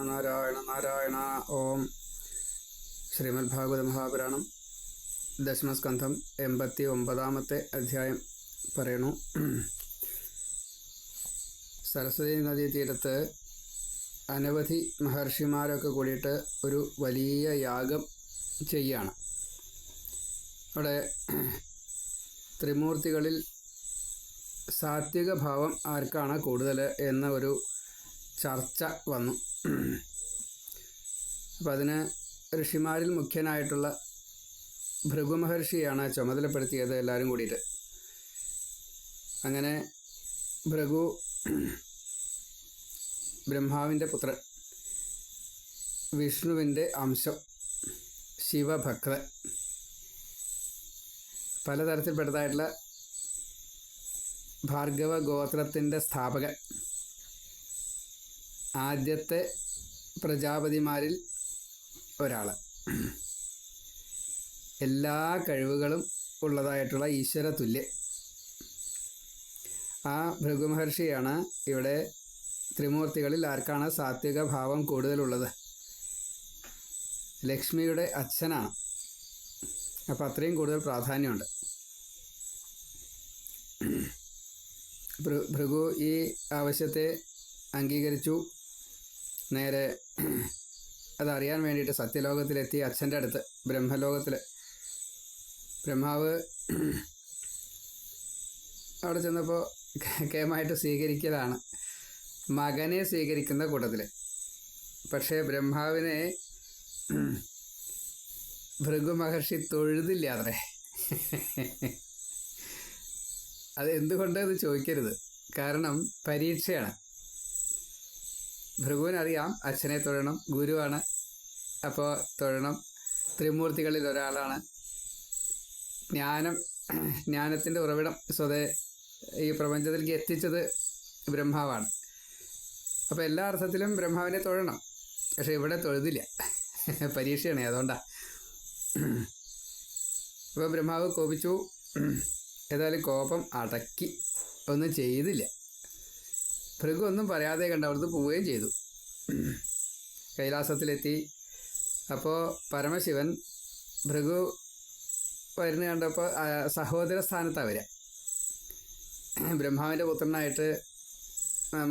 നാരായണ നാരായണ. ഓം. ശ്രീമദ്ഭാഗവത മഹാപുരാണം ദശമസ്കന്ധം 89-ാമത്തെ അധ്യായം പറയണു. സരസ്വതി നദീ തീരത്ത് അനവധി മഹർഷിമാരൊക്കെ കൂടിയിട്ട് ഒരു വലിയ യാഗം ചെയ്യാണ്. അവിടെ ത്രിമൂർത്തികളിൽ സാത്വിക ഭാവം ആർക്കാണ് കൂടുതൽ എന്ന ഒരു ചർച്ച വന്നു. അപ്പം അതിന് ഋഷിമാരിൽ മുഖ്യനായിട്ടുള്ള ഭൃഗു മഹർഷിയാണ് ചുമതലപ്പെടുത്തിയത് എല്ലാവരും കൂടിയിട്ട്. അങ്ങനെ ഭൃഗു ബ്രഹ്മാവിൻ്റെ പുത്രൻ, വിഷ്ണുവിൻ്റെ അംശം, ശിവഭക്തൻ, പലതരത്തിൽപ്പെട്ടതായിട്ടുള്ള ഭാർഗവ ഗോത്രത്തിൻ്റെ സ്ഥാപകൻ, ആദ്യത്തെ പ്രജാപതിമാരിൽ ഒരാൾ, എല്ലാ കഴിവുകളും ഉള്ളതായിട്ടുള്ള ഈശ്വര തുല്യൻ. ആ ഭൃഗു മഹർഷിയാണ് ഇവിടെ ത്രിമൂർത്തികളിൽ ആർക്കാണ് സാത്വിക ഭാവം കൂടുതലുള്ളത്. ലക്ഷ്മിയുടെ അച്ഛനാണ്. അപ്പം അത്രയും കൂടുതൽ പ്രാധാന്യമുണ്ട്. ഭൃഗു ഈ ആവശ്യത്തെ അംഗീകരിച്ചു. നേരെ അതറിയാൻ വേണ്ടിയിട്ട് സത്യലോകത്തിലെത്തി അച്ഛൻ്റെ അടുത്ത് ബ്രഹ്മലോകത്തിൽ. ബ്രഹ്മാവ് അവിടെ ചെന്നപ്പോൾ കേമായിട്ട് സ്വീകരിക്കലാണ്, മകനെ സ്വീകരിക്കുന്ന കൂട്ടത്തിൽ. പക്ഷേ ബ്രഹ്മാവിനെ ഭൃഗു മഹർഷി തൊഴുതില്ല അത്രേ. അത് എന്തുകൊണ്ടെന്ന് ചോദിക്കരുത്, കാരണം പരീക്ഷയാണ്. ഭൃഗുവിനറിയാം അച്ഛനെ തൊഴണം, ഗുരുവാണ്, അപ്പോൾ തൊഴണം. ത്രിമൂർത്തികളിൽ ഒരാളാണ്. ജ്ഞാനത്തിൻ്റെ ഉറവിടം സ്വതേ ഈ പ്രപഞ്ചത്തിലേക്ക് എത്തിച്ചത് ബ്രഹ്മാവാണ്. അപ്പോൾ എല്ലാ അർത്ഥത്തിലും ബ്രഹ്മാവിനെ തൊഴണം. പക്ഷെ ഇവിടെ തൊഴുതില്ല, പരീക്ഷയാണ്, അതുകൊണ്ടാണ്. അപ്പോൾ ബ്രഹ്മാവ് കോപിച്ചു. ഏതായാലും കോപം അടക്കി ഒന്നും ചെയ്തില്ല. ഭൃഗു ഒന്നും പറയാതെ കണ്ട് അവിടുന്ന് പോവുകയും ചെയ്തു. കൈലാസത്തിലെത്തി. അപ്പോൾ പരമശിവൻ ഭൃഗു വരുന്ന കണ്ടപ്പോൾ സഹോദര സ്ഥാനത്താണ് വരിക. ബ്രഹ്മാവിൻ്റെ പുത്രനായിട്ട്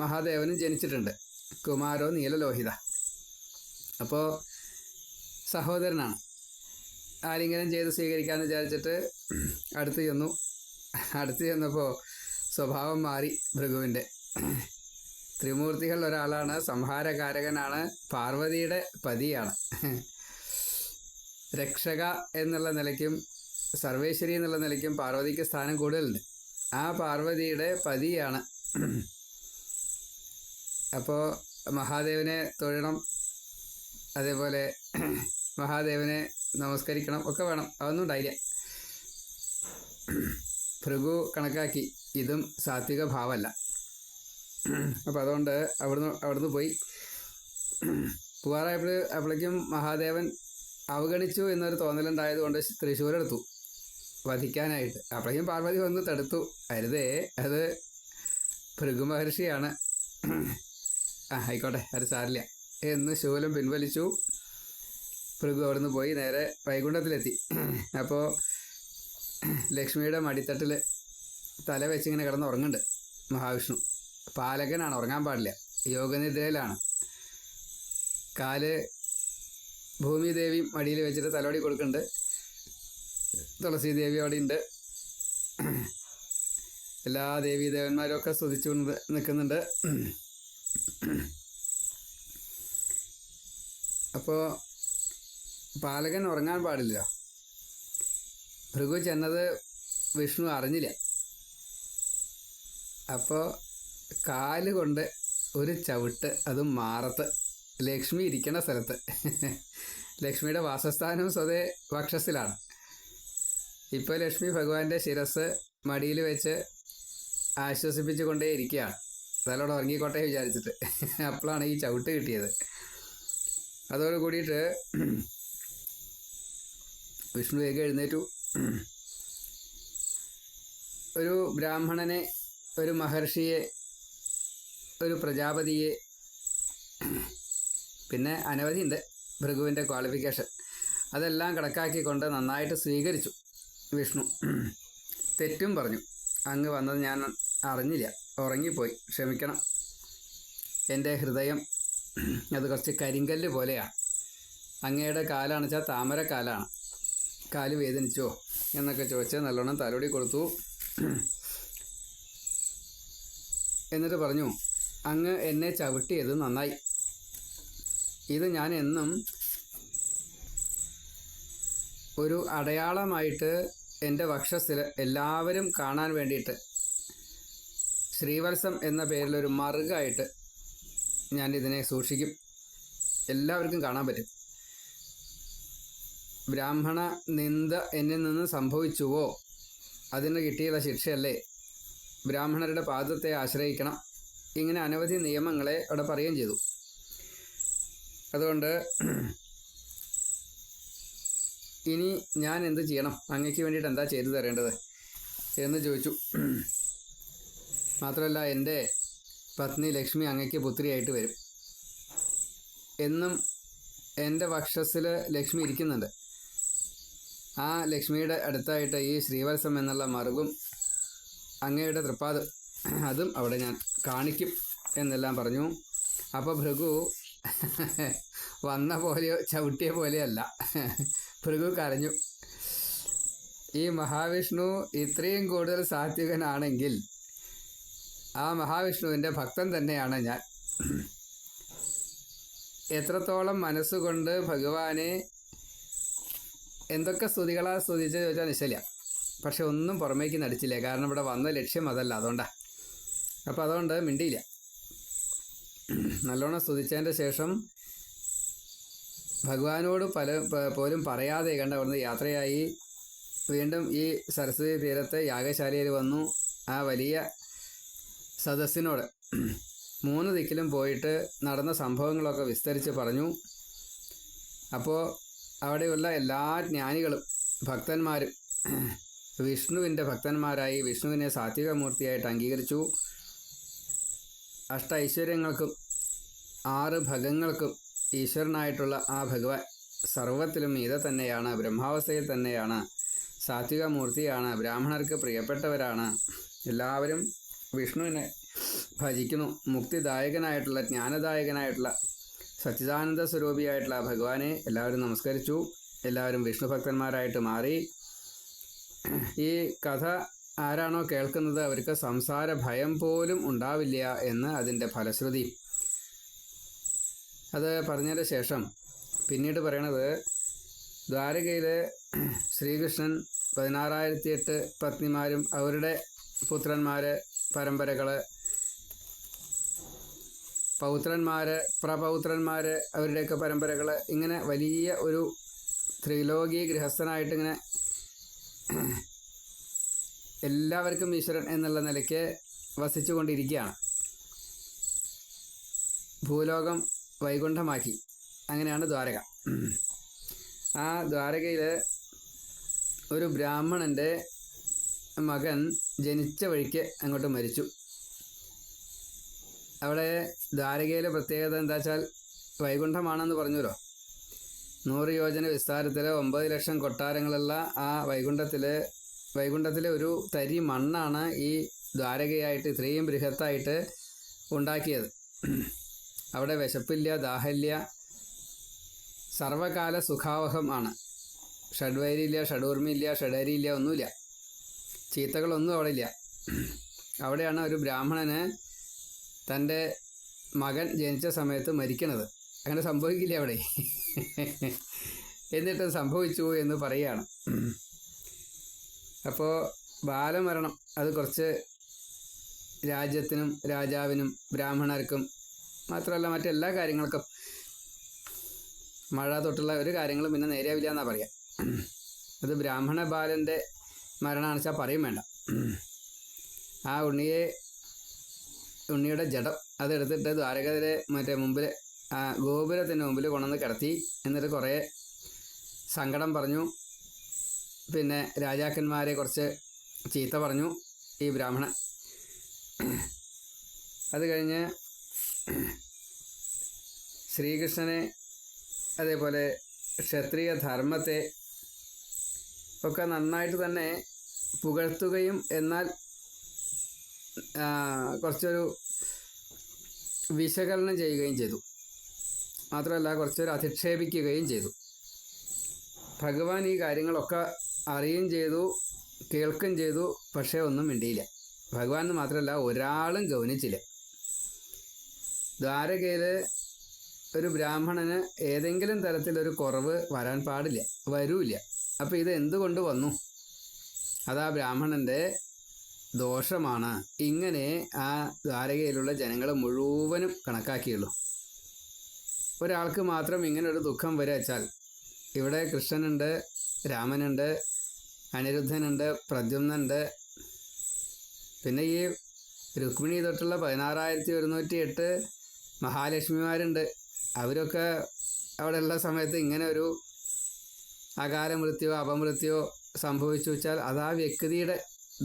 മഹാദേവനും ജനിച്ചിട്ടുണ്ട്, കുമാരോ നീലലോഹിത. അപ്പോൾ സഹോദരനാണ്. ആലിംഗനം ചെയ്ത് സ്വീകരിക്കാമെന്ന് വിചാരിച്ചിട്ട് അടുത്ത് ചെന്നപ്പോൾ സ്വഭാവം മാറി ഭൃഗുവിൻ്റെ. ത്രിമൂർത്തികൾ ഒരാളാണ്, സംഹാരകാരകനാണ്, പാർവതിയുടെ പതിയാണ്. രക്ഷക എന്നുള്ള നിലയ്ക്കും സർവേശ്വരി എന്നുള്ള നിലയ്ക്കും പാർവതിക്ക് സ്ഥാനം കൂടുതലുണ്ട്. ആ പാർവതിയുടെ പതിയാണ്. അപ്പോൾ മഹാദേവനെ തൊഴണം, അതേപോലെ മഹാദേവനെ നമസ്കരിക്കണം, ഒക്കെ വേണം. അതൊന്നും ഉണ്ടായില്ല. ഭൃഗു കണക്കാക്കി ഇതും സാത്വിക ഭാവമല്ല. അപ്പം അതുകൊണ്ട് അവിടുന്ന് പോയി. അപ്പോഴേക്കും മഹാദേവൻ അവഗണിച്ചു എന്നൊരു തോന്നലുണ്ടായതുകൊണ്ട് തൃശ്ശൂരെടുത്തു വധിക്കാനായിട്ട്. അപ്പോഴേക്കും പാർവതി വന്ന് തടുത്തു. അരുതേ, അത് ഭൃഗു മഹർഷിയാണ്, ആയിക്കോട്ടെ, അത് സാരില്ല എന്ന് ശൂലം പിൻവലിച്ചു. ഭൃഗു അവിടുന്ന് പോയി നേരെ വൈകുണ്ഠത്തിലെത്തി. അപ്പോൾ ലക്ഷ്മിയുടെ മടിത്തട്ടിൽ തല വെച്ചിങ്ങനെ കിടന്നുറങ്ങുന്നുണ്ട് മഹാവിഷ്ണു. പാലകനാണ്, ഉറങ്ങാൻ പാടില്ല, യോഗനിദ്രയിലാണ്. കാല് ഭൂമിദേവി മടിയിൽ വെച്ചിട്ട് തലോടി കൊടുക്കുന്നുണ്ട്. തുളസി ദേവി അവിടെ ഉണ്ട്. എല്ലാ ദേവീദേവന്മാരും ഒക്കെ സ്തുതിച്ചു നിൽക്കുന്നുണ്ട്. അപ്പോൾ പാലകൻ ഉറങ്ങാൻ പാടില്ല. ഭൃഗു ചെന്നത് വിഷ്ണു അറിഞ്ഞില്ല. അപ്പോൾ കാല് കൊണ്ട് ഒരു ചവിട്ട്, അതും മാറത്ത്, ലക്ഷ്മി ഇരിക്കുന്ന സ്ഥലത്ത്. ലക്ഷ്മിയുടെ വാസസ്ഥാനം സ്വതേ വക്ഷസ്സിലാണ്. ഇപ്പോൾ ലക്ഷ്മി ഭഗവാന്റെ ശിരസ് മടിയിൽ വെച്ച് ആശ്വസിപ്പിച്ചു കൊണ്ടേ ഇരിക്കുകയാണ്, അതോടെ ഉറങ്ങിക്കോട്ടെ വിചാരിച്ചിട്ട്. അപ്പോഴാണ് ഈ ചവിട്ട് കിട്ടിയത്. അതോട് കൂടിയിട്ട് വിഷ്ണു വേഗം എഴുന്നേറ്റു. ഒരു ബ്രാഹ്മണനെ, ഒരു മഹർഷിയെ, ഒരു പ്രജാപതിയെ പിന്നെ അനവധി ഉണ്ട് ഭൃഗുവിൻ്റെ ക്വാളിഫിക്കേഷൻ. അതെല്ലാം കണക്കാക്കിക്കൊണ്ട് നന്നായിട്ട് സ്വീകരിച്ചു വിഷ്ണു. തെറ്റും പറഞ്ഞു. അങ്ങ് വന്നത് ഞാൻ അറിഞ്ഞില്ല, ഉറങ്ങിപ്പോയി, ക്ഷമിക്കണം. എൻ്റെ ഹൃദയം അത് കുറച്ച് കരിങ്കല്ല് പോലെയാണ്. അങ്ങയുടെ കാലാണെന്ന് വെച്ചാൽ താമരക്കാലാണ്. കാല് വേദനിച്ചോ എന്നൊക്കെ ചോദിച്ച് നല്ലോണം തലോടി കൊടുത്തു. എന്നിട്ട് പറഞ്ഞു, അങ്ങ് എന്നെ ചവിട്ടിയത് നന്നായി. ഇത് ഞാൻ എന്നും ഒരു അടയാളമായിട്ട് എൻ്റെ വക്ഷസ്സിൽ എല്ലാവരും കാണാൻ വേണ്ടിയിട്ട് ശ്രീവത്സം എന്ന പേരിലൊരു മറുകായിട്ട് ഞാൻ ഇതിനെ സൂക്ഷിക്കും. എല്ലാവർക്കും കാണാൻ പറ്റും. ബ്രാഹ്മണ നിന്ദ എന്നിൽ നിന്ന് സംഭവിച്ചുവോ അതിന് കിട്ടിയുള്ള ശിക്ഷയല്ലേ. ബ്രാഹ്മണരുടെ പാദത്തെ ആശ്രയിക്കണം. ഇങ്ങനെ അനവധി നിയമങ്ങളെ അവിടെ പറയുകയും ചെയ്തു. അതുകൊണ്ട് ഇനി ഞാൻ എന്ത് ചെയ്യണം, അങ്ങയ്ക്ക് വേണ്ടിയിട്ട് എന്താ ചെയ്തു തരേണ്ടത് എന്ന് ചോദിച്ചു. മാത്രമല്ല എൻ്റെ പത്നി ലക്ഷ്മി അങ്ങയ്ക്ക് പുത്രിയായിട്ട് വരും. എന്നും എൻ്റെ വക്ഷസ്സിൽ ലക്ഷ്മി ഇരിക്കുന്നുണ്ട്. ആ ലക്ഷ്മിയുടെ അടുത്തായിട്ട് ഈ ശ്രീവത്സം എന്നുള്ള മറുകും അങ്ങയുടെ തൃപ്പാദം അതും അവിടെ ഞാൻ കാണിക്കും എന്നെല്ലാം പറഞ്ഞു. അപ്പോൾ ഭൃഗു വന്ന പോലെയോ ചവിട്ടിയ പോലെയല്ല. ഭൃഗു കരഞ്ഞു. ഈ മഹാവിഷ്ണു ഇത്രയും കൂടുതൽ സാത്വികനാണെങ്കിൽ ആ മഹാവിഷ്ണുവിൻ്റെ ഭക്തൻ തന്നെയാണ് ഞാൻ. എത്രത്തോളം മനസ്സുകൊണ്ട് ഭഗവാനെ എന്തൊക്കെ സ്തുതികളാ സ്തുതിച്ച് ചോദിച്ചാൽ നിശ്ചയില്ല. പക്ഷെ ഒന്നും പുറമേക്ക് നടിച്ചില്ല. കാരണം ഇവിടെ വന്ന ലക്ഷ്യം അതല്ല, അതുകൊണ്ടാണ്. അപ്പോൾ അതുകൊണ്ട് മിണ്ടിയില്ല. നല്ലോണം സ്തുതിച്ചതിൻ്റെ ശേഷം ഭഗവാനോട് പോലും പറയാതെ കണ്ട് അവിടുന്ന് യാത്രയായി. വീണ്ടും ഈ സരസ്വതി തീരത്തെ യാഗശാലയിൽ വന്നു. ആ വലിയ സദസ്സിനോട് 3 ദിക്കിലും പോയിട്ട് നടന്ന സംഭവങ്ങളൊക്കെ വിസ്തരിച്ച് പറഞ്ഞു. അപ്പോൾ അവിടെയുള്ള എല്ലാ ജ്ഞാനികളും ഭക്തന്മാരും വിഷ്ണുവിൻ്റെ ഭക്തന്മാരായി വിഷ്ണുവിനെ സാത്വികമൂർത്തിയായിട്ട് അംഗീകരിച്ചു. ഐശ്വര്യങ്ങൾക്കും 6 ഭഗങ്ങൾക്കും ഈശ്വരനായിട്ടുള്ള ആ ഭഗവാൻ സർവത്തിലും മീതെ തന്നെയാണ്, ബ്രഹ്മാവസ്ഥയിൽ തന്നെയാണ്, സാത്വികമൂർത്തിയാണ്, ബ്രാഹ്മണർക്ക് പ്രിയപ്പെട്ടവരാണ്. എല്ലാവരും വിഷ്ണുവിനെ ഭജിക്കുന്നു. മുക്തിദായകനായിട്ടുള്ള ജ്ഞാനദായകനായിട്ടുള്ള സച്ചിദാനന്ദ സ്വരൂപിയായിട്ടുള്ള ഭഗവാനെ എല്ലാവരും നമസ്കരിച്ചു. എല്ലാവരും വിഷ്ണു ഭക്തന്മാരായിട്ട് മാറി. ഈ കഥ ആരാണോ കേൾക്കുന്നത് അവർക്ക് സംസാര ഭയം പോലും ഉണ്ടാവില്ല എന്ന് അതിൻ്റെ ഫലശ്രുതി. അത് പറഞ്ഞതിന് ശേഷം പിന്നീട് പറയണത്, ദ്വാരകയിൽ ശ്രീകൃഷ്ണൻ 16,008 പത്നിമാരും അവരുടെ പുത്രന്മാർ, പരമ്പരകൾ, പൗത്രന്മാർ, പ്രപൗത്രന്മാർ, അവരുടെയൊക്കെ പരമ്പരകൾ, ഇങ്ങനെ വലിയ ഒരു ത്രിലോകി ഗൃഹസ്ഥനായിട്ടിങ്ങനെ എല്ലാവർക്കും ഈശ്വരൻ എന്നുള്ള നിലയ്ക്ക് വസിച്ചു കൊണ്ടിരിക്കുകയാണ്. ഭൂലോകം വൈകുണ്ഠമാക്കി. അങ്ങനെയാണ് ദ്വാരക. ആ ദ്വാരകയിൽ ഒരു ബ്രാഹ്മണൻ്റെ മകൻ ജനിച്ച വഴിക്ക് അങ്ങോട്ട് മരിച്ചു. അവിടെ ദ്വാരകയിലെ പ്രത്യേകത എന്താ വെച്ചാൽ വൈകുണ്ഠമാണെന്ന് പറഞ്ഞല്ലോ. 100 യോജന വിസ്താരത്തിൽ 9 ലക്ഷം കൊട്ടാരങ്ങളുള്ള ആ വൈകുണ്ഠത്തിലെ ഒരു തരി മണ്ണാണ് ഈ ദ്വാരകയായിട്ട് ഇത്രയും ബൃഹത്തായിട്ട് ഉണ്ടാക്കിയത്. അവിടെ വിശപ്പില്ല, ദാഹമില്ല, സർവകാല സുഖാവഹം ആണ്. ഷഡ്വൈരിയില്ല, ഷഡൂർമിയില്ല, ഷഡരിയില്ല, ഒന്നുമില്ല. ചീത്തകളൊന്നും അവിടെ ഇല്ല. അവിടെയാണ് ഒരു ബ്രാഹ്മണന് തൻ്റെ മകൻ ജനിച്ച സമയത്ത് മരിക്കണത്. അങ്ങനെ സംഭവിക്കില്ല അവിടെ. എന്നിട്ട് സംഭവിച്ചു എന്ന് പറയുകയാണ്. അപ്പോൾ ബാലമരണം അത് കുറച്ച് രാജ്യത്തിനും രാജാവിനും ബ്രാഹ്മണർക്കും മാത്രമല്ല മറ്റെല്ലാ കാര്യങ്ങൾക്കും, മഴ തൊട്ടുള്ള ഒരു കാര്യങ്ങളും പിന്നെ നേരെയാവില്ല എന്നാണ് പറയുക. അത് ബ്രാഹ്മണ ബാലൻ്റെ മരണമാണെന്ന് വെച്ചാൽ പറയും വേണ്ട. ആ ഉണ്ണിയുടെ ജഡം അതെടുത്തിട്ട് ദ്വാരകയിലെ മുമ്പിൽ ആ ഗോപുരത്തിൻ്റെ മുമ്പിൽ കൊണ്ടുവന്ന് കിടത്തി. എന്നിട്ട് കുറേ സങ്കടം പറഞ്ഞു. പിന്നെ രാജാക്കന്മാരെ കുറച്ച് ചീത്ത പറഞ്ഞു ഈ ബ്രാഹ്മണൻ. അത് കഴിഞ്ഞ് ശ്രീകൃഷ്ണനെ അതേപോലെ ക്ഷത്രിയ ധർമ്മത്തെ ഒക്കെ നന്നായിട്ട് തന്നെ പുകഴ്ത്തുകയും എന്നാൽ കുറച്ചൊരു വിശകലനം ചെയ്യുകയും ചെയ്തു. മാത്രമല്ല കുറച്ചൊരു അധിക്ഷേപിക്കുകയും ചെയ്തു. ഭഗവാൻ ഈ കാര്യങ്ങളൊക്കെ അറിയുകയും ചെയ്തു, കേൾക്കുകയും ചെയ്തു. പക്ഷേ ഒന്നും മിണ്ടിയില്ല. ഭഗവാൻ എന്ന് മാത്രമല്ല ഒരാളും ഗൗനിച്ചില്ല. ദ്വാരകയിൽ ഒരു ബ്രാഹ്മണന് ഏതെങ്കിലും തരത്തിലൊരു കുറവ് വരാൻ പാടില്ല, വരൂല്ല. അപ്പോൾ ഇത് എന്തുകൊണ്ട് വന്നു? അതാ ബ്രാഹ്മണൻ്റെ ദോഷമാണ്. ഇങ്ങനെ ആ ദ്വാരകയിലുള്ള ജനങ്ങൾ മുഴുവനും കണക്കാക്കിയുള്ളൂ. ഒരാൾക്ക് മാത്രം ഇങ്ങനൊരു ദുഃഖം വരച്ചാൽ, ഇവിടെ കൃഷ്ണനുണ്ട്, രാമനുണ്ട്, അനിരുദ്ധനുണ്ട്, പ്രദ്യുമ്നുണ്ട്, പിന്നെ ഈ രുക്മിണി തൊട്ടുള്ള 16,108 മഹാലക്ഷ്മിമാരുണ്ട്. അവരൊക്കെ അവിടെ ഉള്ള സമയത്ത് ഇങ്ങനെ ഒരു അകാല മൃത്യോ അപമൃത്യോ സംഭവിച്ചു വെച്ചാൽ അത് ആ വ്യക്തിയുടെ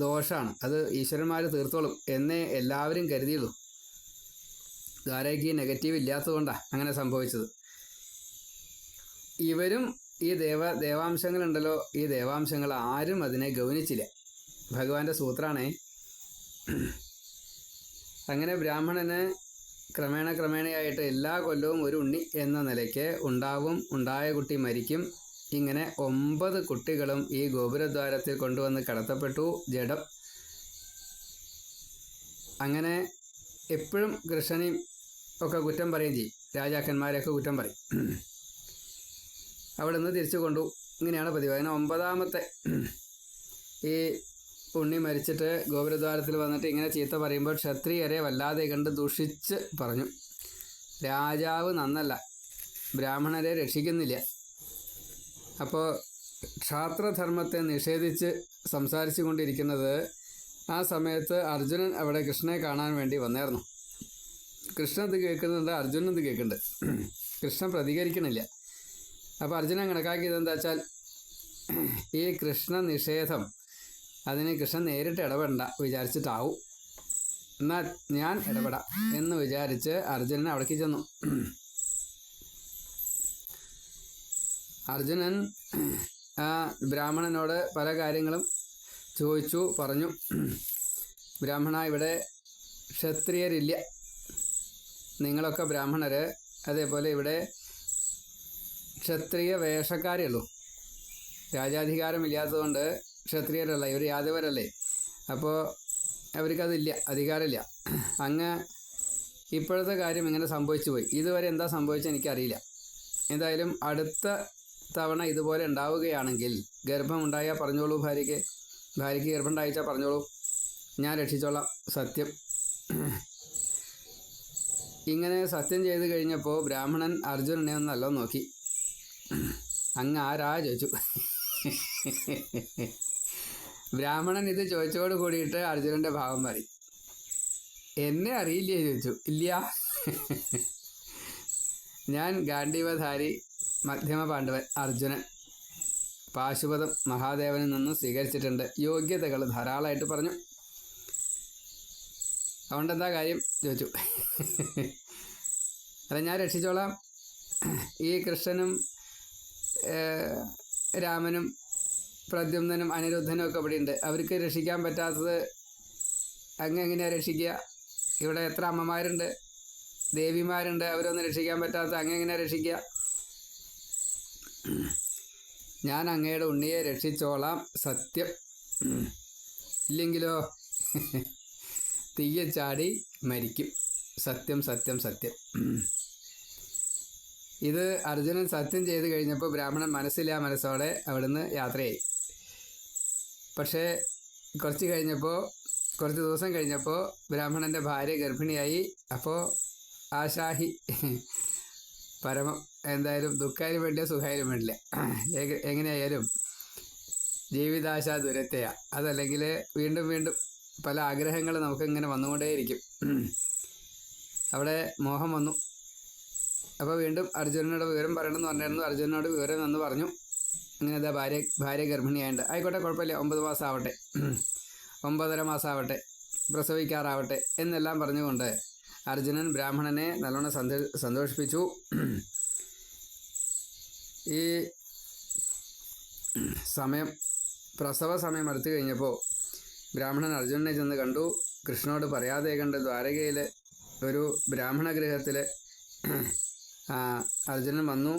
ദോഷമാണ്. അത് ഈശ്വരന്മാർ തീർത്തോളും എന്നേ എല്ലാവരും കരുതിയുള്ളൂ. ദ്വാരകയ്ക്ക് നെഗറ്റീവ് ഇല്ലാത്തതുകൊണ്ടാണ് അങ്ങനെ സംഭവിച്ചത്. ഇവരും ഈ ദേവാംശങ്ങളുണ്ടല്ലോ, ഈ ദേവാംശങ്ങൾ ആരും അതിനെ ഗൗനിച്ചില്ല. ഭഗവാന്റെ സൂത്രാണേ. അങ്ങനെ ബ്രാഹ്മണന് ക്രമേണയായിട്ട് എല്ലാ കൊല്ലവും ഒരു ഉണ്ണി എന്ന നിലയ്ക്ക് ഉണ്ടാവും. ഉണ്ടായ കുട്ടി മരിക്കും. ഇങ്ങനെ 9 കുട്ടികളും ഈ ഗോപുരദ്വാരത്തിൽ കൊണ്ടുവന്ന് കടത്തപ്പെട്ടു. ജഡം അങ്ങനെ എപ്പോഴും കൃഷ്ണനെയും ഒക്കെ കുറ്റം പറയുകയും ചെയ്യും. രാജാക്കന്മാരെയൊക്കെ കുറ്റം പറയും. അവിടെ നിന്ന് തിരിച്ചു കൊണ്ടു. ഇങ്ങനെയാണ് പതിവ്. അങ്ങനെ 9ാമത്തെ ഈ ഉണ്ണി മരിച്ചിട്ട് ഗോപുരദ്വാരത്തിൽ വന്നിട്ട് ഇങ്ങനെ ചീത്ത പറയുമ്പോൾ ക്ഷത്രിയരെ വല്ലാതെ കണ്ട് ദുഷിച്ച് പറഞ്ഞു, രാജാവ് നന്നല്ല, ബ്രാഹ്മണരെ രക്ഷിക്കുന്നില്ല. അപ്പോൾ ക്ഷാത്രധർമ്മത്തെ നിഷേധിച്ച് സംസാരിച്ചു കൊണ്ടിരിക്കുന്നത് ആ സമയത്ത് അർജുനൻ അവിടെ കൃഷ്ണനെ കാണാൻ വേണ്ടി വന്നായിരുന്നു. കൃഷ്ണൻ ഇത് കേൾക്കുന്നുണ്ട്, അർജുനൻ ഇത് കേൾക്കുന്നുണ്ട്. കൃഷ്ണൻ പ്രതികരിക്കണില്ല. അപ്പോൾ അർജുനൻ കണക്കാക്കിയത് എന്താ വെച്ചാൽ, ഈ കൃഷ്ണ നിഷേധം അതിന് കൃഷ്ണൻ നേരിട്ട് ഇടപെടണ്ട വിചാരിച്ചിട്ടാവും. എന്നാൽ ഞാൻ ഇടപെടാം എന്ന് വിചാരിച്ച് അർജുനൻ അവിടേക്ക് ചെന്നു. അർജുനൻ ആ ബ്രാഹ്മണനോട് പല കാര്യങ്ങളും ചോദിച്ചു, പറഞ്ഞു. ബ്രാഹ്മണ, ഇവിടെ ക്ഷത്രിയരില്ല, നിങ്ങളൊക്കെ ബ്രാഹ്മണർ. അതേപോലെ ഇവിടെ ക്ഷത്രിയ വേഷക്കാരേ ഉള്ളൂ. രാജാധികാരമില്ലാത്തതുകൊണ്ട് ക്ഷത്രിയരല്ല, ഇവർ യാദവരല്ലേ. അപ്പോൾ അവർക്കതില്ല, അധികാരമില്ല. അങ്ങ് ഇപ്പോഴത്തെ കാര്യം ഇങ്ങനെ സംഭവിച്ചു പോയി. ഇതുവരെ എന്താ സംഭവിച്ചത് എനിക്കറിയില്ല. എന്തായാലും അടുത്ത തവണ ഇതുപോലെ ഉണ്ടാവുകയാണെങ്കിൽ ഗർഭമുണ്ടായാൽ പറഞ്ഞോളൂ. ഭാര്യയ്ക്ക് ഗർഭം ഉണ്ടായിച്ചാൽ പറഞ്ഞോളൂ, ഞാൻ രക്ഷിച്ചോളാം, സത്യം. ഇങ്ങനെ സത്യം ചെയ്ത് കഴിഞ്ഞപ്പോൾ ബ്രാഹ്മണൻ അർജുനനെ ഒന്നല്ലോ നോക്കി. അങ്ങ് ആരാ ചോദിച്ചു. ബ്രാഹ്മണൻ ഇത് ചോദിച്ചോട് കൂടിയിട്ട് അർജുനൻ്റെ ഭാവം മാറി. എന്നെ അറിയില്ലേ ചോദിച്ചു. ഇല്ല, ഞാൻ ഗാണ്ഡീവധാരി മധ്യമ പാണ്ഡവൻ അർജുനൻ. പാശുപതം മഹാദേവനിൽ നിന്ന് സ്വീകരിച്ചിട്ടുണ്ട്. യോഗ്യതകൾ ധാരാളമായിട്ട് പറഞ്ഞു. അതുകൊണ്ട് എന്താ കാര്യം ചോദിച്ചു. അല്ല, ഞാൻ രക്ഷിച്ചോളാം. ഈ കൃഷ്ണനും രാമനും പ്രദ്യുമ്നും അനിരുദ്ധനും ഒക്കെ ഇവിടെ ഉണ്ട്. അവർക്ക് രക്ഷിക്കാൻ പറ്റാത്തത് അങ്ങ് എങ്ങനെയാണ് രക്ഷിക്കുക? ഇവിടെ എത്ര അമ്മമാരുണ്ട്, ദേവിമാരുണ്ട്, അവരൊന്നും രക്ഷിക്കാൻ പറ്റാത്തത് അങ്ങ് എങ്ങനെയാണ് രക്ഷിക്കുക? ഞാൻ അങ്ങയുടെ ഉണ്ണിയെ രക്ഷിച്ചോളാം, സത്യം. ഇല്ലെങ്കിലോ തീയെ ചാടി മരിക്കും, സത്യം സത്യം സത്യം. ഇത് അർജുനൻ സത്യം ചെയ്ത് കഴിഞ്ഞപ്പോൾ ബ്രാഹ്മണൻ മനസ്സില്ലാ മനസ്സോടെ അവിടുന്ന് യാത്രയായി. പക്ഷേ കുറച്ച് ദിവസം കഴിഞ്ഞപ്പോൾ ബ്രാഹ്മണൻ്റെ ഭാര്യ ഗർഭിണിയായി. അപ്പോൾ ആശാഹി പരമം. എന്തായാലും ദുഃഖായാലും വേണ്ടിയ സുഖായാലും വേണ്ടില്ല, എങ്ങനെയായാലും ജീവിതാശ ദുരത്തെയാ. അതല്ലെങ്കിൽ വീണ്ടും വീണ്ടും പല ആഗ്രഹങ്ങൾ നമുക്കിങ്ങനെ വന്നുകൊണ്ടേയിരിക്കും. അവിടെ മോഹം വന്നു. അപ്പോൾ വീണ്ടും അർജുനനോട് വിവരം പറയണമെന്ന് പറഞ്ഞിരുന്നു. അർജുനനോട് വിവരം എന്ന് പറഞ്ഞു. ഇങ്ങനെ ഇതാ ഭാര്യ ഗർഭിണിയായിട്ട്. ആയിക്കോട്ടെ, കുഴപ്പമില്ല, 9 മാസം ആവട്ടെ, 9.5 മാസം ആവട്ടെ, പ്രസവിക്കാറാവട്ടെ എന്നെല്ലാം പറഞ്ഞുകൊണ്ട് അർജുനൻ ബ്രാഹ്മണനെ നല്ലോണം സന്തോഷിപ്പിച്ചു. ഈ പ്രസവ സമയം അടുത്തു കഴിഞ്ഞപ്പോൾ ബ്രാഹ്മണൻ അർജുനനെ ചെന്ന് കണ്ടു. കൃഷ്ണനോട് പറയാതെ കണ്ട് ദ്വാരകയിൽ ഒരു ബ്രാഹ്മണ ഗൃഹത്തിൽ അർജുനൻ വന്നു.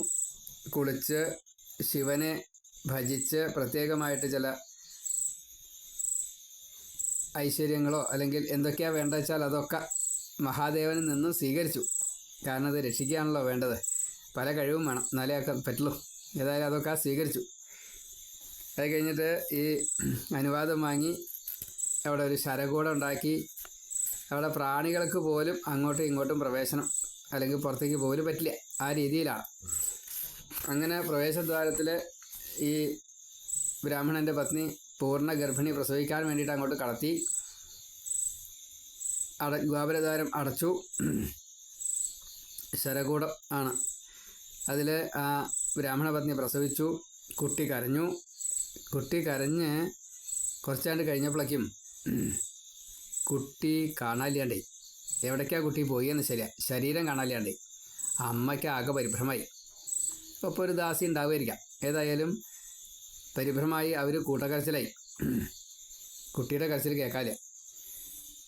കുളിച്ച് ശിവനെ ഭജിച്ച് പ്രത്യേകമായിട്ട് ചില ഐശ്വര്യങ്ങളോ അല്ലെങ്കിൽ എന്തൊക്കെയാണ് വേണ്ടത് വെച്ചാൽ അതൊക്കെ മഹാദേവനിൽ നിന്നും സ്വീകരിച്ചു. കാരണം അത് രക്ഷിക്കുകയാണല്ലോ വേണ്ടത്, പല കഴിവും വേണം, എന്നാലേ ഒക്കെ പറ്റുള്ളൂ. ഏതായാലും അതൊക്കെ സ്വീകരിച്ചു. അത് കഴിഞ്ഞിട്ട് ഈ അനുവാദം വാങ്ങി അവിടെ ഒരു ശരകൂടം ഉണ്ടാക്കി. അവിടെ പ്രാണികൾക്ക് പോലും അങ്ങോട്ടും ഇങ്ങോട്ടും പ്രവേശനം അല്ലെങ്കിൽ പുറത്തേക്ക് പോലും പറ്റില്ല, ആ രീതിയിലാണ്. അങ്ങനെ പ്രവേശദ്വാരത്തിൽ ഈ ബ്രാഹ്മണൻ്റെ പത്നി പൂർണ്ണ ഗർഭിണി പ്രസവിക്കാൻ വേണ്ടിയിട്ട് അങ്ങോട്ട് കടത്തി. ദ്വാപരദ്വാരം അടച്ചു. ശരകൂടം ആണ്. അതിൽ ആ ബ്രാഹ്മണ പത്നി പ്രസവിച്ചു. കുട്ടി കരഞ്ഞു. കുട്ടി കരഞ്ഞ് കുറച്ചാണ്ട് കഴിഞ്ഞപ്പോഴേക്കും കുട്ടി കാണാനില്ലാണ്ടേ. എവിടേക്കാണ് കുട്ടി പോയി എന്ന് ശരീരം കാണാനില്ലാണ്ടേ. അമ്മയ്ക്ക് ആകെ പരിഭ്രമായി. അപ്പോൾ ഒരു ദാസി ഉണ്ടാവുമായിരിക്കാം. ഏതായാലും പരിഭ്രമായി അവർ കൂട്ടക്കരച്ചിലായി. കുട്ടിയുടെ കരച്ചിൽ കേൾക്കാനില്ല.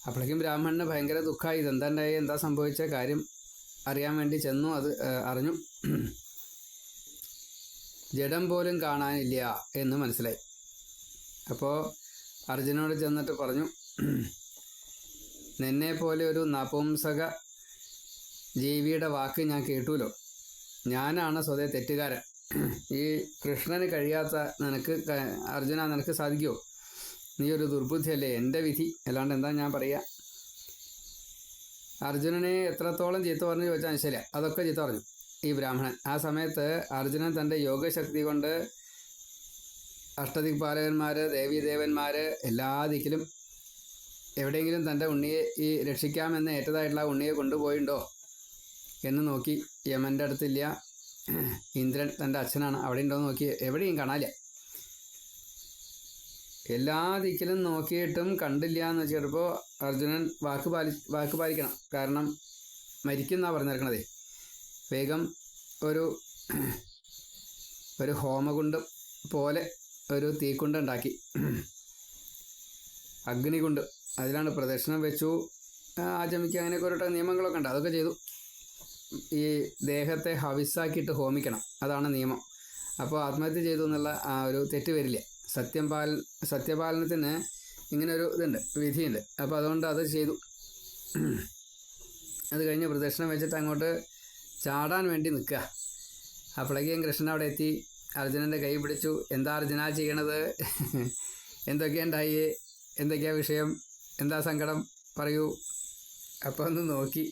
അപ്പോഴേക്കും ബ്രാഹ്മണന് ഭയങ്കര ദുഃഖമായി. ഇതെന്താ ഉണ്ടായി, എന്താ സംഭവിച്ച കാര്യം അറിയാൻ വേണ്ടി ചെന്നു. അത് അറിഞ്ഞു. ജഡം പോലും കാണാനില്ല എന്ന് മനസ്സിലായി. അപ്പോൾ അർജുനോട് ചെന്നിട്ട് പറഞ്ഞു, നിന്നെ പോലെ ഒരു നപുംസക ജീവിയുടെ വാക്ക് ഞാൻ കേട്ടുല്ലോ. ഞാനാണ് സ്വതേ തെറ്റുകാരൻ. ഈ കൃഷ്ണന് കഴിയാത്ത അർജുന നിനക്ക് സാധിക്കുമോ? നീ ഒരു ദുർബുദ്ധിയല്ലേ, എൻ്റെ വിധി, അല്ലാണ്ട് എന്താ ഞാൻ പറയുക. അർജുനനെ എത്രത്തോളം ചീത്ത പറഞ്ഞു ചോദിച്ചാൽ ശരിയാ, അതൊക്കെ ചീത്ത പറഞ്ഞു ഈ ബ്രാഹ്മണൻ. ആ സമയത്ത് അർജുനൻ തൻ്റെ യോഗശക്തി കൊണ്ട് അഷ്ടദിക്പാലകന്മാർ, ദേവീദേവന്മാർ എല്ലാ ദിക്കിലും എവിടെയെങ്കിലും തൻ്റെ ഉണ്ണിയെ ഈ രക്ഷിക്കാമെന്ന് ഏറ്റതായിട്ടുള്ള ആ ഉണ്ണിയെ കൊണ്ടുപോയിണ്ടോ എന്ന് നോക്കി. യമൻ്റെ അടുത്തില്ല. ഇന്ദ്രൻ തൻ്റെ അച്ഛനാണ്, അവിടെ ഉണ്ടോ നോക്കി, എവിടെയും കാണാനില്ല. എല്ലാ ദിക്കിലും നോക്കിയിട്ടും കണ്ടില്ല എന്ന് വെച്ചിട്ടപ്പോൾ അർജുനൻ വാക്ക് പാലിക്കണം. കാരണം മരിക്കുന്നാണ് പറഞ്ഞിരിക്കണതേ. വേഗം ഒരു ഹോമകുണ്ടം പോലെ ഒരു തീക്കുണ്ട ഉണ്ടാക്കി, അഗ്നികുണ്ട്. അതിലാണ് പ്രദക്ഷിണം വെച്ചു. ആചമിക്കുക, അങ്ങനെയൊക്കെ ഒരു നിയമങ്ങളൊക്കെ ഉണ്ട്. അതൊക്കെ ചെയ്തു. ഈ ദേഹത്തെ ഹവിസാക്കിയിട്ട് ഹോമിക്കണം, അതാണ് നിയമം. അപ്പോൾ ആത്മഹത്യ ചെയ്തു എന്നുള്ള ആ ഒരു തെറ്റ് വരില്ല. സത്യപാലനത്തിന് ഇങ്ങനെ ഒരു ഇതുണ്ട്, വിധിയുണ്ട്. അപ്പോൾ അതുകൊണ്ട് അത് ചെയ്തു. അത് കഴിഞ്ഞ് പ്രദക്ഷിണം വെച്ചിട്ട് അങ്ങോട്ട് ചാടാൻ വേണ്ടി നിൽക്കുക. അപ്പോഴേക്കും കൃഷ്ണൻ അവിടെ എത്തി. അർജുനൻ്റെ കൈ പിടിച്ചു. എന്താ അർജുന ചെയ്യണത്? എന്തൊക്കെയുണ്ടായി? എന്തൊക്കെയാ വിഷയം? എന്താ സങ്കടം? പറയൂ. അപ്പോൾ ഒന്ന് നോക്കി.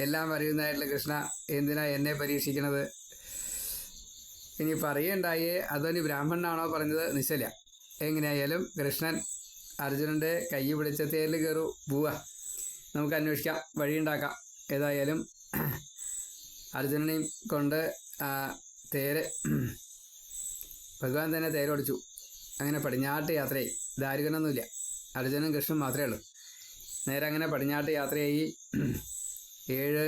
എല്ലാം പറയുന്നതായിട്ടുള്ള കൃഷ്ണ, എന്തിനാ എന്നെ പരീക്ഷിക്കണത്? ഇനി പറയുണ്ടായേ അതോ ഇനി ബ്രാഹ്മണനാണോ പറഞ്ഞത് നിശ്ചല. എങ്ങനെയായാലും കൃഷ്ണൻ അർജുനൻ്റെ കൈ പിടിച്ച തേരിൽ കയറൂ, പോവാ, നമുക്ക് അന്വേഷിക്കാം, വഴിയുണ്ടാക്കാം. ഏതായാലും അർജുനനെയും കൊണ്ട് തേര് ഭഗവാൻ തന്നെ തേരോടിച്ചു. അങ്ങനെ പടിഞ്ഞാട്ട് യാത്രയായി. ദാരികനൊന്നുമില്ല, അർജുനനും കൃഷ്ണൻ മാത്രമേ ഉള്ളൂ. നേരെ അങ്ങനെ പടിഞ്ഞാട്ട് യാത്രയായി. 7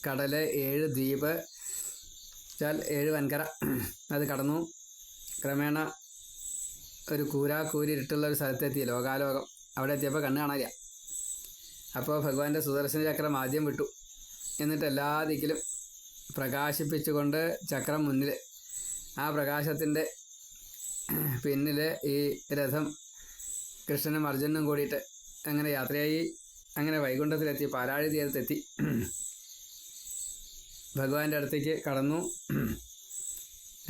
കടല്, 7 ദ്വീപ്, 7 വൻകര അത് കടന്നു. ക്രമേണ ഒരു കൂരാക്കൂരി ഇരുട്ടുള്ള ഒരു സ്ഥലത്തെത്തി, ലോകാലോകം. അവിടെ എത്തിയപ്പോൾ കണ്ണ് കാണാനില്ല. അപ്പോൾ ഭഗവാന്റെ സുദർശന ചക്രം ആദ്യം വിട്ടു. എന്നിട്ട് എല്ലാ ദിക്കിലും പ്രകാശിപ്പിച്ചുകൊണ്ട് ചക്രം മുന്നിൽ, ആ പ്രകാശത്തിൻ്റെ പിന്നിൽ ഈ രഥം കൃഷ്ണനും അർജുനനും കൂടിയിട്ട് അങ്ങനെ യാത്രയായി. അങ്ങനെ വൈകുണ്ഠത്തിലെത്തി, പാലാഴി തീരത്തെത്തി. ഭഗവാന്റെ അടുത്തേക്ക് കടന്നു.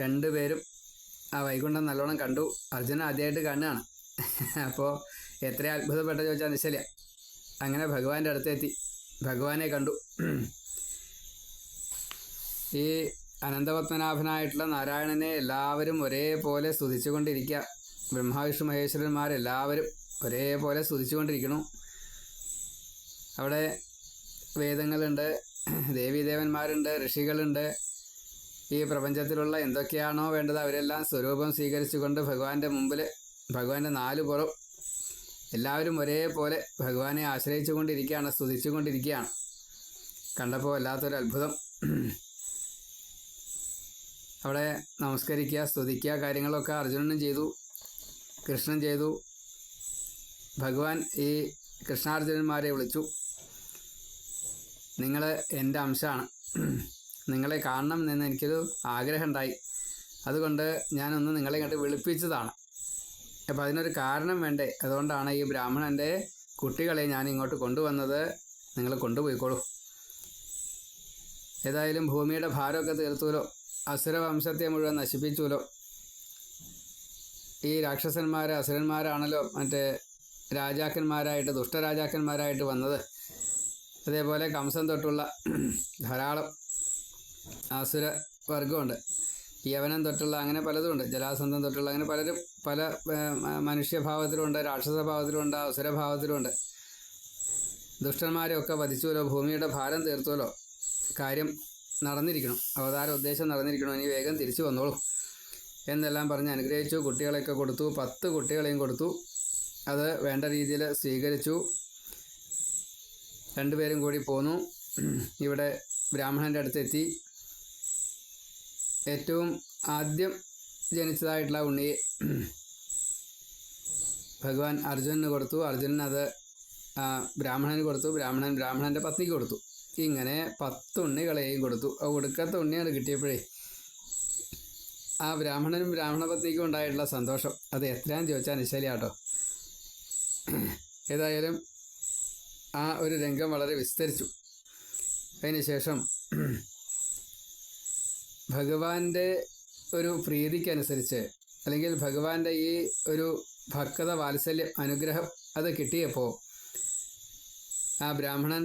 രണ്ടുപേരും ആ വൈകുണ്ഠം നല്ലോണം കണ്ടു. അർജുനൻ ആദ്യമായിട്ട് കാണുകയാണ്. അപ്പോൾ എത്ര അത്ഭുതപ്പെട്ട ചോദിച്ചാൽ നിശ്ചല. അങ്ങനെ ഭഗവാന്റെ അടുത്തെത്തി, ഭഗവാനെ കണ്ടു. ഈ അനന്തപത്മനാഭനായിട്ടുള്ള നാരായണനെ എല്ലാവരും ഒരേപോലെ സ്തുതിച്ചുകൊണ്ടിരിക്കുക. ബ്രഹ്മാവിഷ്ണു മഹേശ്വരന്മാരെല്ലാവരും ഒരേപോലെ സ്തുതിച്ചുകൊണ്ടിരിക്കുന്നു. അവിടെ വേദങ്ങളുണ്ട്, ദേവീദേവന്മാരുണ്ട്, ഋഷികളുണ്ട്. ഈ പ്രപഞ്ചത്തിലുള്ള എന്തൊക്കെയാണോ വേണ്ടത് അവരെല്ലാം സ്വരൂപം സ്വീകരിച്ചുകൊണ്ട് ഭഗവാന്റെ മുമ്പിൽ, ഭഗവാന്റെ 4 പുറം എല്ലാവരും ഒരേപോലെ ഭഗവാനെ ആശ്രയിച്ചു കൊണ്ടിരിക്കുകയാണ്, സ്തുതിച്ചു കൊണ്ടിരിക്കുകയാണ്. കണ്ടപ്പോൾ വല്ലാത്തൊരു അത്ഭുതം. അവിടെ നമസ്കരിക്കുക, സ്തുതിക്കുക, കാര്യങ്ങളൊക്കെ അർജുനനും ചെയ്തു, കൃഷ്ണൻ ചെയ്തു. ഭഗവാൻ ഈ കൃഷ്ണാർജുനന്മാരെ വിളിച്ചു. നിങ്ങൾ എൻ്റെ അംശമാണ്, നിങ്ങളെ കാണണം എന്ന് എനിക്കൊരു ആഗ്രഹമുണ്ടായി, അതുകൊണ്ട് ഞാനൊന്ന് നിങ്ങളെ ഇങ്ങോട്ട് വിളിപ്പിച്ചതാണ്. അപ്പോൾ അതിനൊരു കാരണം വേണ്ടേ, അതുകൊണ്ടാണ് ഈ ബ്രാഹ്മണൻ്റെ കുട്ടികളെ ഞാൻ ഇങ്ങോട്ട് കൊണ്ടുവന്നത്, നിങ്ങൾ കൊണ്ടുപോയിക്കോളൂ. ഏതായാലും ഭൂമിയുടെ ഭാരമൊക്കെ തീർത്തുല്ലോ, അസുരവംശത്തെ മുഴുവൻ നശിപ്പിച്ചുല്ലോ. ഈ രാക്ഷസന്മാർ അസുരന്മാരാണല്ലോ മറ്റേ രാജാക്കന്മാരായിട്ട്, ദുഷ്ടരാജാക്കന്മാരായിട്ട് വന്നത്. അതേപോലെ കംസൻ തൊട്ടുള്ള ധാരാളം അസുര വർഗമുണ്ട്, യവനം തൊട്ടുള്ള അങ്ങനെ പലതുമുണ്ട്, ജലാസന്ധം തൊട്ടുള്ള അങ്ങനെ പലരും പല മനുഷ്യഭാവത്തിലുണ്ട്, രാക്ഷസഭാവത്തിലുണ്ട്, അസുരഭാവത്തിലുണ്ട്. ദുഷ്ടന്മാരെയൊക്കെ വധിച്ചുവല്ലോ, ഭൂമിയുടെ ഭാരം തീർത്തുവല്ലോ, കാര്യം നടന്നിരിക്കണം, അവതാര ഉദ്ദേശം നടന്നിരിക്കണം, ഇനി വേഗം തിരിച്ചു വന്നോളൂ എന്നെല്ലാം പറഞ്ഞ് അനുഗ്രഹിച്ചു. കുട്ടികളെയൊക്കെ കൊടുത്തു, 10 കുട്ടികളെയും കൊടുത്തു. അത് വേണ്ട രീതിയിൽ സ്വീകരിച്ചു. 2 പേരും കൂടി പോന്നു. ഇവിടെ ബ്രാഹ്മണൻ്റെ അടുത്തെത്തി. ഏറ്റവും ആദ്യം ജനിച്ചതായിട്ടുള്ള ഉണ്ണിയെ ഭഗവാൻ അർജുനന് കൊടുത്തു. അർജുനൻ അത് ബ്രാഹ്മണന് കൊടുത്തു. ബ്രാഹ്മണൻ്റെ പത്നിക്ക് കൊടുത്തു. ഇങ്ങനെ 10 ഉണ്ണികളെയും കൊടുത്തു. ഒടുക്കത്തെ ഉണ്ണിയാണ് കിട്ടിയപ്പോഴേ ആ ബ്രാഹ്മണനും ബ്രാഹ്മണപത്നിക്കും ഉണ്ടായിട്ടുള്ള സന്തോഷം അത് എത്രയാണെന്ന് ചോദിച്ചാൽ നിശ്ചലാട്ടോ. ഏതായാലും ആ ഒരു രംഗം വളരെ വിസ്തരിച്ചു. അതിനുശേഷം ഭഗവാന്റെ ഒരു പ്രീതിക്കനുസരിച്ച്, അല്ലെങ്കിൽ ഭഗവാന്റെ ഈ ഒരു ഭക്ത വാത്സല്യം, അനുഗ്രഹം അത് കിട്ടിയപ്പോൾ ആ ബ്രാഹ്മണൻ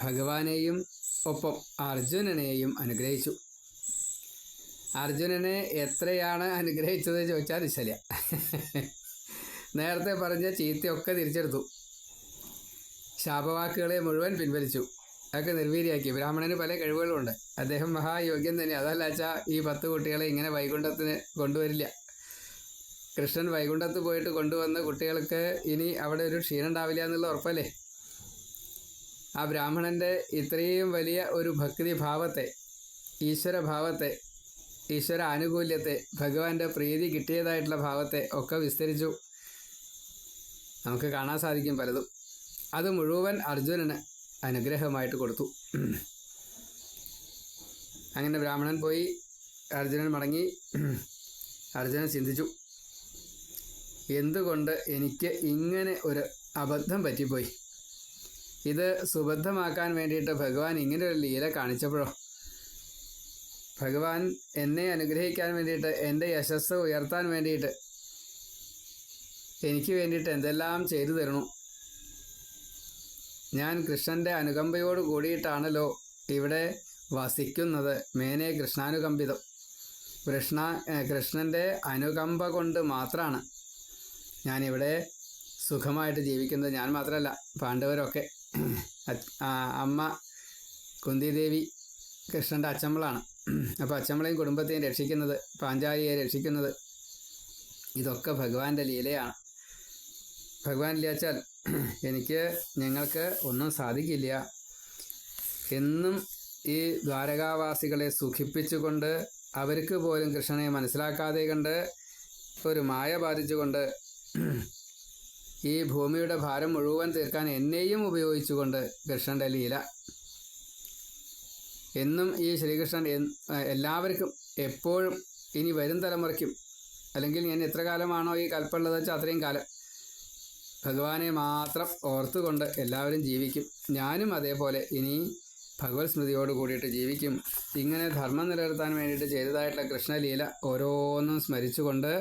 ഭഗവാനെയും ഒപ്പം അർജുനനെയും അനുഗ്രഹിച്ചു. അർജുനനെ എത്രയാണ് അനുഗ്രഹിച്ചത് ചോദിച്ചാൽ നിശ്ചല. നേരത്തെ പറഞ്ഞ ചീത്തയൊക്കെ തിരിച്ചെടുത്തു, ശാപവാക്കുകളെ മുഴുവൻ പിൻവലിച്ചു, അതൊക്കെ നിർവീര്യമാക്കി. ബ്രാഹ്മണന് പല കഴിവുകളുമുണ്ട്, അദ്ദേഹം മഹായോഗ്യൻ തന്നെ. അതല്ല വെച്ചാൽ ഈ 10 കുട്ടികളെ ഇങ്ങനെ വൈകുണ്ഠത്തിന് കൊണ്ടുവരില്ല. കൃഷ്ണൻ വൈകുണ്ഠത്ത് പോയിട്ട് കൊണ്ടുവന്ന കുട്ടികൾക്ക് ഇനി അവിടെ ഒരു ക്ഷീണം ഉണ്ടാവില്ല എന്നുള്ള ഉറപ്പല്ലേ. ആ ബ്രാഹ്മണൻ്റെ ഇത്രയും വലിയ ഒരു ഭക്തി ഭാവത്തെ, ഈശ്വരഭാവത്തെ, ഈശ്വര ആനുകൂല്യത്തെ, ഭഗവാന്റെ പ്രീതി കിട്ടിയതായിട്ടുള്ള ഭാവത്തെ ഒക്കെ വിസ്തരിച്ചു. നമുക്ക് കാണാൻ സാധിക്കും പലതും. അത് മുഴുവൻ അർജുനന് അനുഗ്രഹമായിട്ട് കൊടുത്തു. അങ്ങനെ ബ്രാഹ്മണൻ പോയി, അർജുനൻ മടങ്ങി. അർജുനൻ ചിന്തിച്ചു, എന്തുകൊണ്ട് എനിക്ക് ഇങ്ങനെ ഒരു അബദ്ധം പറ്റിപ്പോയി? ഇത് സുബദ്ധമാക്കാൻ വേണ്ടിയിട്ട് ഭഗവാൻ ഇങ്ങനെ ഒരു ലീല കാണിച്ചപ്പോഴോ, ഭഗവാൻ എന്നെ അനുഗ്രഹിക്കാൻ വേണ്ടിയിട്ട്, എൻ്റെ യശസ്സ് ഉയർത്താൻ വേണ്ടിയിട്ട്, എനിക്ക് വേണ്ടിയിട്ട് എന്തെല്ലാം ചെയ്തു തരണു. ഞാൻ കൃഷ്ണൻ്റെ അനുകമ്പയോട് കൂടിയിട്ടാണല്ലോ ഇവിടെ വസിക്കുന്നത്. മേനെ കൃഷ്ണാനുകമ്പിതം. കൃഷ്ണൻ്റെ അനുകമ്പ കൊണ്ട് മാത്രമാണ് ഞാനിവിടെ സുഖമായിട്ട് ജീവിക്കുന്നത്. ഞാൻ മാത്രമല്ല, പാണ്ഡവരൊക്കെ. അമ്മ കുന്തിദേവി കൃഷ്ണൻ്റെ അച്ചമ്മളാണ്. അപ്പോൾ അച്ചമ്മളെയും കുടുംബത്തെയും രക്ഷിക്കുന്നത്, പാഞ്ചാലിയെ രക്ഷിക്കുന്നത്, ഇതൊക്കെ ഭഗവാന്റെ ലീലയാണ്. ഭഗവാൻ ലീലാച്ചാൽ ഞങ്ങൾക്ക് ഒന്നും സാധിക്കില്ല. എന്നും ഈ ദ്വാരകാവാസികളെ സുഖിപ്പിച്ചുകൊണ്ട്, അവർക്ക് പോലും കൃഷ്ണനെ മനസ്സിലാക്കാതെ കണ്ട്, ഒരു മായ ബാധിച്ചുകൊണ്ട്, ഈ ഭൂമിയുടെ ഭാരം മുഴുവൻ തീർക്കാൻ എന്നെയും ഉപയോഗിച്ചുകൊണ്ട് കൃഷ്ണൻ്റെ ലീല. എന്നും ഈ ശ്രീകൃഷ്ണൻ എല്ലാവർക്കും എപ്പോഴും, ഇനി വരും തലമുറയ്ക്കും, അല്ലെങ്കിൽ ഞാൻ എത്ര കാലമാണോ ഈ കൽപ്പുള്ളത് വെച്ചാൽ അത്രയും കാലം ഭഗവാനെ മാത്രം ഓർത്തുകൊണ്ട് എല്ലാവരും ജീവിക്കും. ഞാനും അതേപോലെ ഇനി ഭഗവത് സ്മൃതിയോട് കൂടിയിട്ട് ജീവിക്കും. ഇങ്ങനെ ധർമ്മം നിലനിർത്താൻ വേണ്ടിയിട്ട് ചെയ്തതായിട്ടുള്ള കൃഷ്ണലീല ഓരോന്നും സ്മരിച്ചുകൊണ്ട്,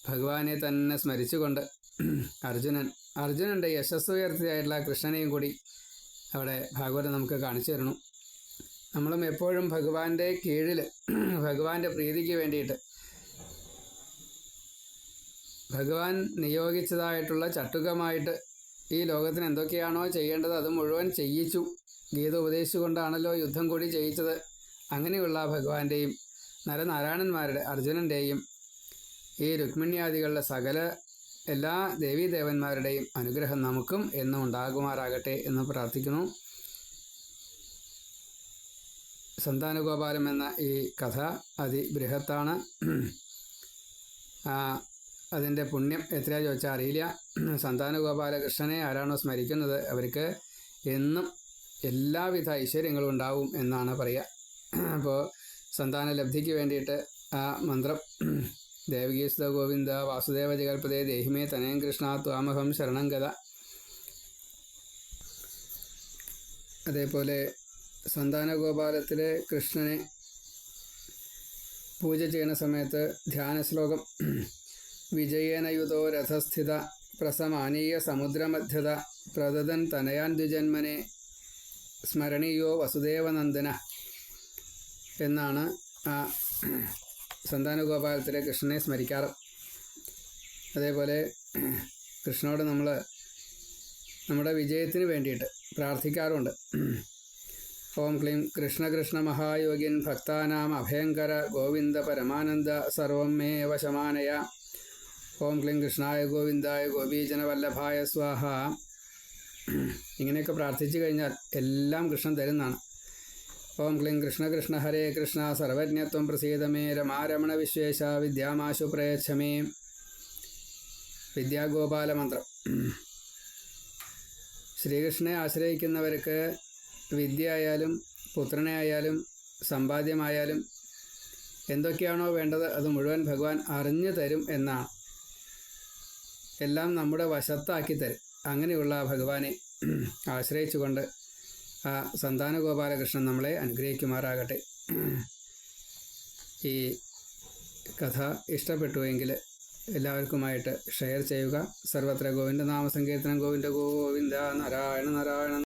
ഭഗവാനെ തന്നെ സ്മരിച്ചുകൊണ്ട് അർജുനൻ്റെ യശസ്സുയർത്തിയായിട്ടുള്ള കൃഷ്ണനെയും കൂടി അവിടെ ഭാഗവതം നമുക്ക് കാണിച്ചു തരണം. നമ്മളും എപ്പോഴും ഭഗവാന്റെ കീഴിൽ, ഭഗവാന്റെ പ്രീതിക്ക് വേണ്ടിയിട്ട് ഭഗവാൻ നിയോഗിച്ചതായിട്ടുള്ള ചട്ടുകമായിട്ട് ഈ ലോകത്തിന് എന്തൊക്കെയാണോ ചെയ്യേണ്ടത് അത് മുഴുവൻ ചെയ്യിച്ചു. ഗീത ഉപദേശിച്ചുകൊണ്ടാണല്ലോ യുദ്ധം കൂടി ചെയ്യിച്ചത്. അങ്ങനെയുള്ള ഭഗവാന്റെയും നരനാരായണന്മാരുടെ, അർജുനൻ്റെയും ഈ രുക്മിണ്യാദികളുടെ സകല എല്ലാ ദേവീദേവന്മാരുടെയും അനുഗ്രഹം നമുക്കും എന്നും ഉണ്ടാകുമാറാകട്ടെ എന്ന് പ്രാർത്ഥിക്കുന്നു. സന്താനഗോപാലം എന്ന ഈ കഥ അതിബൃഹത്താണ്. അതിൻ്റെ പുണ്യം എത്രയാ ചോദിച്ചാൽ അറിയില്ല. സന്താനഗോപാലകൃഷ്ണനെ ആരാണോ സ്മരിക്കുന്നത് അവർക്ക് എന്നും എല്ലാവിധ ഐശ്വര്യങ്ങളും ഉണ്ടാവും എന്നാണ് പറയുക. അപ്പോൾ സന്താന ലബ്ധിക്ക് വേണ്ടിയിട്ട് ആ മന്ത്രം ദേവകീസുത ഗോവിന്ദ വാസുദേവ ജഗൽപതേ ദേഹിമേ തനയം കൃഷ്ണ ത്വാമഹം ശരണം ഗത. അതേപോലെ സന്താനഗോപാലത്തിലെ കൃഷ്ണനെ പൂജ ചെയ്യുന്ന സമയത്ത് ധ്യാന ശ്ലോകം വിജയേന യുതോ രഥസ്ഥിത പ്രസമാനീയ സമുദ്രമധ്യത പ്രദദൻ തനയാൻ ദ്വിജന്മനെ സ്മരണീയോ വസുദേവനന്ദന എന്നാണ് ആ സന്താനഗോപാലത്തിലെ കൃഷ്ണനെ സ്മരിക്കാറ്. അതേപോലെ കൃഷ്ണനോട് നമ്മൾ നമ്മുടെ വിജയത്തിന് വേണ്ടിയിട്ട് പ്രാർത്ഥിക്കാറുണ്ട്. ഓം ക്ലീം കൃഷ്ണ കൃഷ്ണ മഹായോഗിൻ ഭക്താനാം അഭയങ്കര ഗോവിന്ദ പരമാനന്ദ സർവം മേ വശമാനയ. ഓം ക്ലീം കൃഷ്ണായ ഗോവിന്ദായ ഗോപീജനവല്ലഭായ സ്വാഹ. ഇങ്ങനെയൊക്കെ പ്രാർത്ഥിച്ചു കഴിഞ്ഞാൽ എല്ലാം കൃഷ്ണൻ തരുന്നതാണ്. ഓം ക്ലീം കൃഷ്ണ കൃഷ്ണ ഹരേ കൃഷ്ണ സർവജ്ഞത്വം പ്രസീദമേ രമാരമണ വിശ്വേശ വിദ്യാമാശു പ്രയച്ഛമേ. വിദ്യാഗോപാല മന്ത്രം. ശ്രീകൃഷ്ണനെ ആശ്രയിക്കുന്നവർക്ക് വിദ്യ ആയാലും പുത്രനെ ആയാലും സമ്പാദ്യമായാലും എന്തൊക്കെയാണോ വേണ്ടത് അത് മുഴുവൻ ഭഗവാൻ അറിഞ്ഞു തരും എന്നാണ്. എല്ലാം നമ്മുടെ വശത്താക്കി തരും. അങ്ങനെയുള്ള ഭഗവാനെ ആശ്രയിച്ചുകൊണ്ട് ആ സന്താനഗോപാലകൃഷ്ണൻ നമ്മളെ അനുഗ്രഹിക്കുമാറാകട്ടെ. ഈ കഥ ഇഷ്ടപ്പെട്ടുവെങ്കിൽ എല്ലാവർക്കുമായിട്ട് ഷെയർ ചെയ്യുക. സർവത്ര ഗോവിന്ദ നാമസങ്കീർത്തനം. ഗോവിന്ദ ഗോവിന്ദ നാരായണ നാരായണ.